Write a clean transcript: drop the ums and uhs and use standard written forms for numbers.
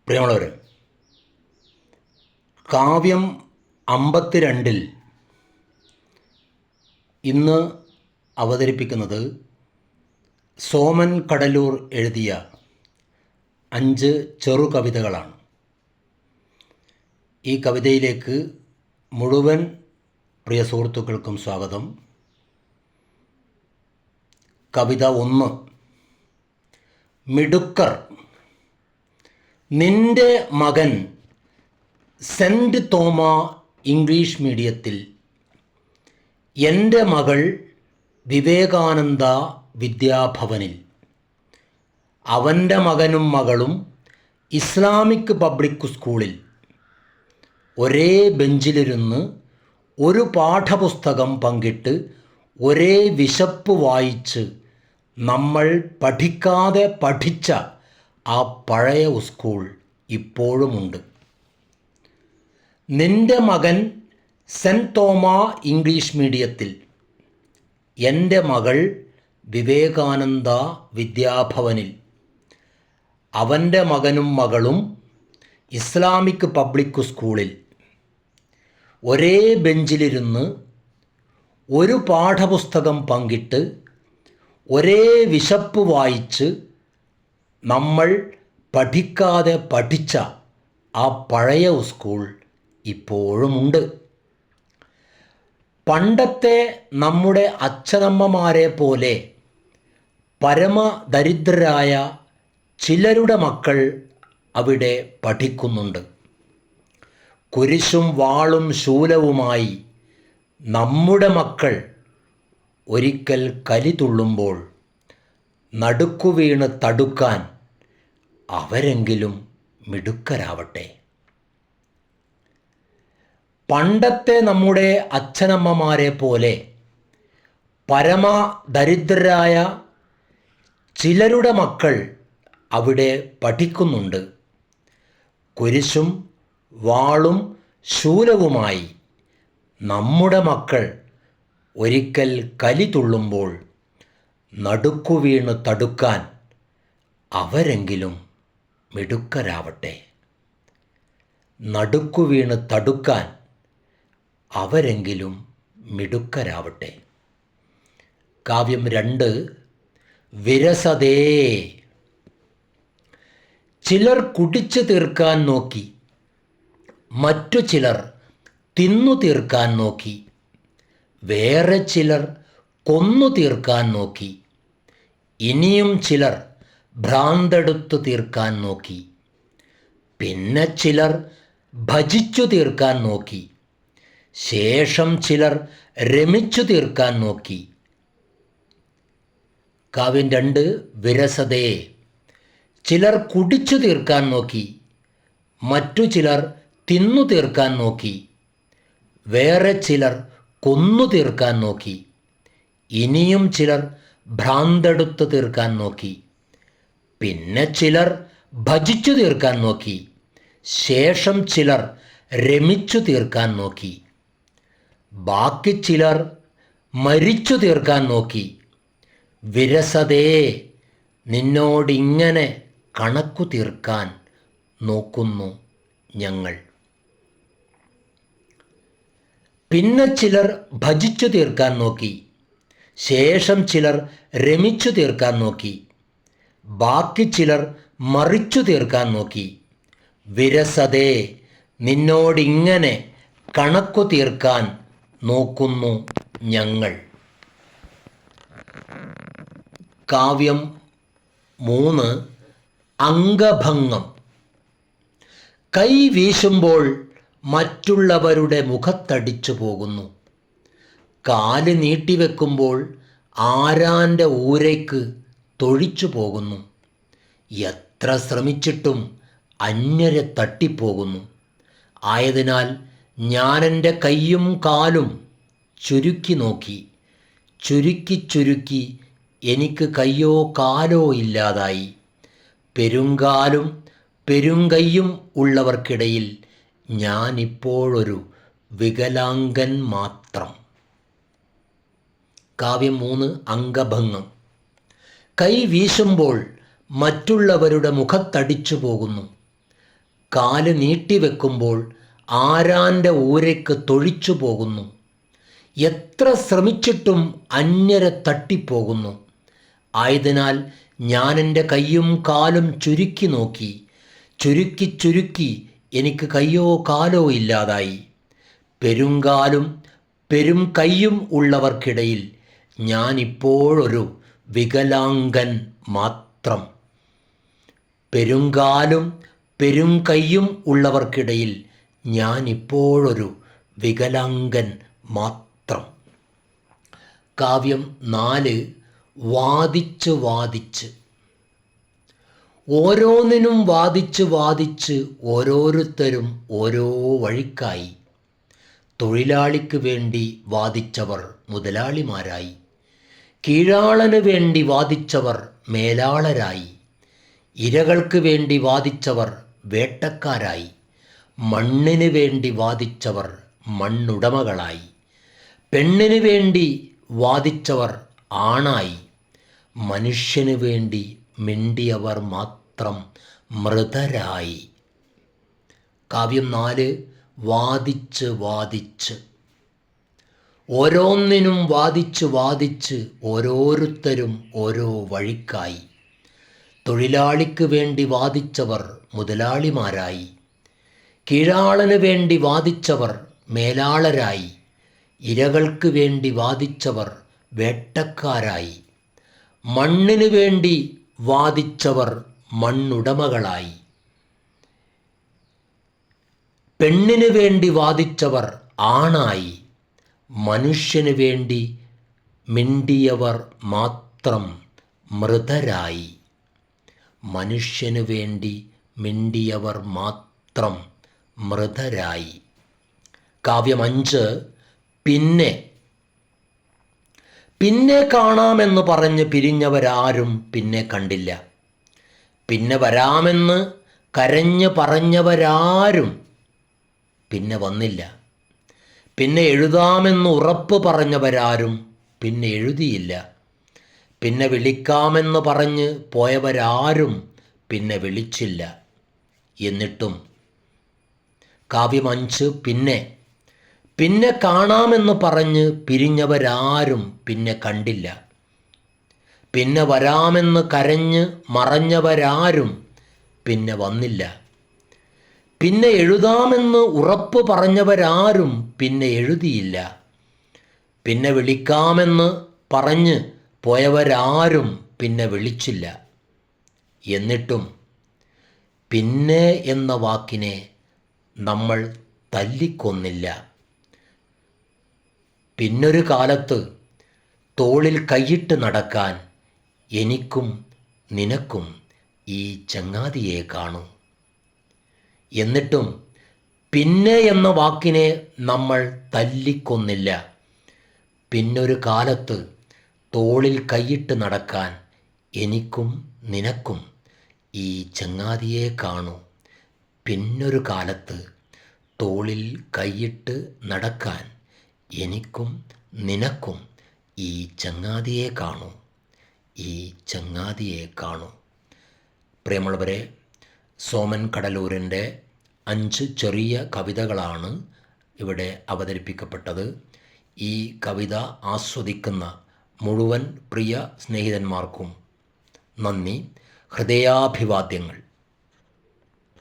പ്രിയമുള്ളവർ, കാവ്യം 52 ഇന്ന് അവതരിപ്പിക്കുന്നത് സോമൻ കടലൂർ എഴുതിയ 5 ചെറുകവിതകളാണ്. ഈ കവിതയിലേക്ക് മുഴുവൻ പ്രിയ സുഹൃത്തുക്കൾക്കും സ്വാഗതം. കവിത 1. മിടുക്കർ. നിൻ്റെ മകൻ സെൻറ്റ് തോമ ഇംഗ്ലീഷ് മീഡിയത്തിൽ, എൻ്റെ മകൾ വിവേകാനന്ദ വിദ്യാഭവനിൽ. അവൻ്റെ മകനും മകളും ഇസ്ലാമിക് പബ്ലിക് സ്കൂളിൽ. ഒരേ ബെഞ്ചിലിരുന്ന് ഒരു പാഠപുസ്തകം പങ്കിട്ട് ഒരേ വിശപ്പ് വായിച്ച് നമ്മൾ പഠിക്കാതെ പഠിച്ച ആ പഴയ സ്കൂൾ ഇപ്പോഴുമുണ്ട്. നിൻ്റെ മകൻ സെൻറ്റ് തോമ ഇംഗ്ലീഷ് മീഡിയത്തിൽ, എൻ്റെ മകൾ വിവേകാനന്ദ വിദ്യാഭവനിൽ. അവൻ്റെ മകനും മകളും ഇസ്ലാമിക് പബ്ലിക് സ്കൂളിൽ. ഒരേ ബെഞ്ചിലിരുന്ന് ഒരു പാഠപുസ്തകം പങ്കിട്ട് ഒരേ വിശപ്പ് വായിച്ച് നമ്മൾ പഠിക്കാതെ പഠിച്ച ആ പഴയ സ്കൂൾ ഇപ്പോഴുമുണ്ട്. പണ്ടത്തെ നമ്മുടെ അച്ഛനമ്മമാരെ പോലെ പരമദരിദ്രരായ ചിലരുടെ മക്കൾ അവിടെ പഠിക്കുന്നുണ്ട്. കുരിശും വാളും ശൂലവുമായി നമ്മുടെ മക്കൾ ഒരിക്കൽ കലി തുള്ളുമ്പോൾ നടുക്കുവീണ് തടുക്കാൻ അവരെങ്കിലും മിടുക്കരാവട്ടെ. പണ്ടത്തെ നമ്മുടെ അച്ഛനമ്മമാരെ പോലെ പരമദരിദ്രരായ ചിലരുടെ മക്കൾ അവിടെ പഠിക്കുന്നുണ്ട്. കുരിശും വാളും ശൂലവുമായി നമ്മുടെ മക്കൾ ഒരിക്കൽ കലി തുള്ളുമ്പോൾ നടുക്കുവീണ് തടുക്കാൻ അവരെങ്കിലും മിടുക്കരാവട്ടെ. നടുക്കുവീണ് തടുക്കാൻ അവരെങ്കിലും മിടുക്കരാവട്ടെ. കാവ്യം 2. വിരസതേ. ചിലർ കുടിച്ചു തീർക്കാൻ നോക്കി, മറ്റു ചിലർ തിന്നു തീർക്കാൻ നോക്കി, വേറെ ചിലർ കൊന്നു തീർക്കാൻ നോക്കി, ഇനിയും ചിലർ ഭ്രാന്തെടുത്തു തീർക്കാൻ നോക്കി, പിന്നെ ചിലർ ഭജിച്ചു തീർക്കാൻ നോക്കി, ശേഷം ചിലർ രമിച്ചു തീർക്കാൻ നോക്കി. കാവ്യം 2. വിരസതയെ. ചിലർ കുടിച്ചു തീർക്കാൻ നോക്കി, മറ്റു ചിലർ തിന്നു തീർക്കാൻ നോക്കി, വേറെ ചിലർ കൊന്നു തീർക്കാൻ നോക്കി, ഇനിയും ചിലർ ഭ്രാന്തെടുത്തു തീർക്കാൻ നോക്കി, പിന്നെ ചിലർ ഭജിച്ചു തീർക്കാൻ നോക്കി, ശേഷം ചിലർ രമിച്ചു തീർക്കാൻ നോക്കി, ബാക്കി ചിലർ മരിച്ചു തീർക്കാൻ നോക്കി. വിരസതേ, നിന്നോടിങ്ങനെ കണക്കു തീർക്കാൻ നോക്കുന്നു ഞങ്ങൾ. പിന്നെ ചിലർ ഭജിച്ചു തീർക്കാൻ നോക്കി, ശേഷം ചിലർ രമിച്ചു തീർക്കാൻ നോക്കി, ബാക്കി ചിലർ മറിച്ചു തീർക്കാൻ നോക്കി. വിരസതേ, നിന്നോടിങ്ങനെ കണക്കു തീർക്കാൻ നോക്കുന്നു ഞങ്ങൾ. കാവ്യം 3. അംഗഭംഗം. കൈ വീശുമ്പോൾ മറ്റുള്ളവരുടെ മുഖത്തടിച്ചു പോകുന്നു. കാല് നീട്ടിവെക്കുമ്പോൾ ആരാൻ്റെ ഊരയ്ക്ക് തൊഴിച്ചു പോകുന്നു. എത്ര ശ്രമിച്ചിട്ടും അന്യരെ തട്ടിപ്പോകുന്നു. ആയതിനാൽ ഞാനെൻ്റെ കൈയും കാലും ചുരുക്കി നോക്കി. ചുരുക്കി ചുരുക്കി എനിക്ക് കയ്യോ കാലോ ഇല്ലാതായി. പെരുങ്കാലും പെരുങ്കയ്യും ഉള്ളവർക്കിടയിൽ ഞാനിപ്പോഴൊരു വികലാംഗൻ മാത്രം. കാവ്യം 3. അംഗഭംഗം. കൈ വീശുമ്പോൾ മറ്റുള്ളവരുടെ മുഖത്തടിച്ചു പോകുന്നു. കാല് നീട്ടിവെക്കുമ്പോൾ ആരാൻ്റെ ഊരയ്ക്ക് തൊഴിച്ചു പോകുന്നു. എത്ര ശ്രമിച്ചിട്ടും അന്യരെ തട്ടിപ്പോകുന്നു. ആയതിനാൽ ഞാൻ എൻ്റെ കയ്യും കാലും ചുരുക്കി നോക്കി. ചുരുക്കി ചുരുക്കി എനിക്ക് കയ്യോ കാലോ ഇല്ലാതായി. പെരുങ്കാലും പെരും കയ്യും ഉള്ളവർക്കിടയിൽ ഞാൻ ഇപ്പോഴൊരു വികലാംഗൻ മാത്രം. പെരുങ്കാലും പെരും കയ്യും ഉള്ളവർക്കിടയിൽ ഞാൻ ഇപ്പോഴൊരു വികലാംഗൻ മാത്രം. കാവ്യം 4 വാദിച്ച് വാദിച്ച്. ഓരോന്നിനും വാദിച്ച് വാദിച്ച് ഓരോരുത്തരും ഓരോ വഴിക്കായി. തൊഴിലാളിക്ക് വേണ്ടി വാദിച്ചവർ മുതലാളിമാരായി. കീഴാളന് വേണ്ടി വാദിച്ചവർ മേലാളരായി. ഇരകൾക്ക് വേണ്ടി വാദിച്ചവർ വേട്ടക്കാരായി. മണ്ണിന് വേണ്ടി വാദിച്ചവർ മണ്ണുടമകളായി. പെണ്ണിന് വേണ്ടി വാദിച്ചവർ ആണായി. മനുഷ്യന് വേണ്ടി മിണ്ടിയവർ മാത്രം മൃതരായി. കാവ്യം 4 വാദിച്ച് വാദിച്ച്. ഓരോന്നിനും വാദിച്ച് വാദിച്ച് ഓരോരുത്തരും ഓരോ വഴിക്കായി. തൊഴിലാളിക്ക് വേണ്ടി വാദിച്ചവർ മുതലാളിമാരായി. കീഴാളന് വേണ്ടി വാദിച്ചവർ മേലാളരായി. ഇരകൾക്ക് വേണ്ടി വാദിച്ചവർ വേട്ടക്കാരായി. മണ്ണിന് വേണ്ടി വാദിച്ചവർ മണ്ണുടമകളായി. പെണ്ണിന് വേണ്ടി വാദിച്ചവർ ആണായി. മനുഷ്യന് വേണ്ടി മിണ്ടിയവർ മാത്രം മൃതരായി. മനുഷ്യന് വേണ്ടി മിണ്ടിയവർ മാത്രം മൃതരായി. കാവ്യം 5 പിന്നെ. പിന്നെ കാണാമെന്ന് പറഞ്ഞ് പിരിഞ്ഞവരാരും പിന്നെ കണ്ടില്ല. പിന്നെ വരാമെന്ന് കരഞ്ഞ് പറഞ്ഞവരാരും പിന്നെ വന്നില്ല. പിന്നെ എഴുതാമെന്ന് ഉറപ്പ് പറഞ്ഞവരാരും പിന്നെ എഴുതിയില്ല. പിന്നെ വിളിക്കാമെന്ന് പറഞ്ഞ് പോയവരാരും പിന്നെ വിളിച്ചില്ല. എന്നിട്ടും കാവ്യം 5 പിന്നെ. പിന്നെ കാണാമെന്ന് പറഞ്ഞ് പിരിഞ്ഞവരാരും പിന്നെ കണ്ടില്ല. പിന്നെ വരാമെന്ന് കരഞ്ഞ് മറഞ്ഞവരാരും പിന്നെ വന്നില്ല. പിന്നെ എഴുതാമെന്ന് ഉറപ്പ് പറഞ്ഞവരാരും പിന്നെ എഴുതിയില്ല. പിന്നെ വിളിക്കാമെന്ന് പറഞ്ഞ് പോയവരാരും പിന്നെ വിളിച്ചില്ല. എന്നിട്ടും പിന്നെ എന്ന വാക്കിനെ നമ്മൾ തല്ലിക്കൊന്നില്ല. പിന്നൊരു കാലത്ത് തോളിൽ കൈയിട്ട് നടക്കാൻ എനിക്കും നിനക്കും ഈ ചങ്ങാതിയെ കാണൂ. എന്നിട്ടും പിന്നെ എന്ന വാക്കിനെ നമ്മൾ തല്ലിക്കൊന്നില്ല. പിന്നൊരു കാലത്ത് തോളിൽ കൈയിട്ട് നടക്കാൻ എനിക്കും നിനക്കും ഈ ചങ്ങാതിയെ കാണൂ. പിന്നൊരു കാലത്ത് തോളിൽ കൈയിട്ട് നടക്കാൻ എനിക്കും നിനക്കും ഈ ചങ്ങാതിയെ കാണൂ. ഈ ചങ്ങാതിയെ കാണൂ. പ്രിയമുള്ളവരെ, സോമൻ കടലൂരിൻ്റെ 5 ചെറിയ കവിതകളാണ് ഇവിടെ അവതരിപ്പിക്കപ്പെട്ടത്. ഈ കവിത ആസ്വദിക്കുന്ന മുഴുവൻ പ്രിയ സ്നേഹിതന്മാർക്കും നന്ദി, ഹൃദയാഭിവാദ്യങ്ങൾ.